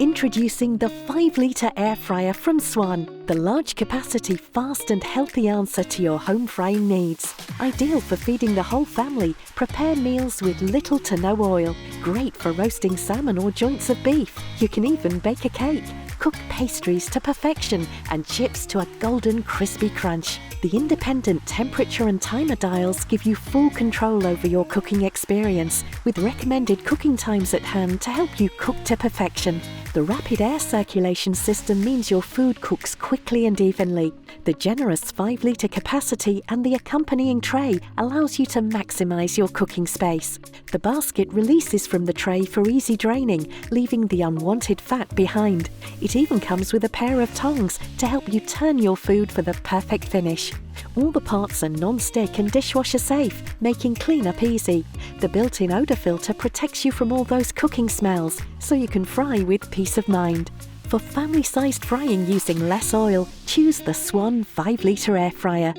Introducing the 5-litre air fryer from Swan, the large-capacity, fast and healthy answer to your home frying needs. Ideal for feeding the whole family, prepare meals with little to no oil. Great for roasting salmon or joints of beef. You can even bake a cake, cook pastries to perfection, and chips to a golden crispy crunch. The independent temperature and timer dials give you full control over your cooking experience, with recommended cooking times at hand to help you cook to perfection. The rapid air circulation system means your food cooks quickly and evenly. The generous 5-litre capacity and the accompanying tray allows you to maximise your cooking space. The basket releases from the tray for easy draining, leaving the unwanted fat behind. It even comes with a pair of tongs to help you turn your food for the perfect finish. All the parts are non-stick and dishwasher safe, making cleanup easy. The built-in odour filter protects you from all those cooking smells, so you can fry with peace of mind. For family-sized frying using less oil, choose the Swan 5-litre air fryer.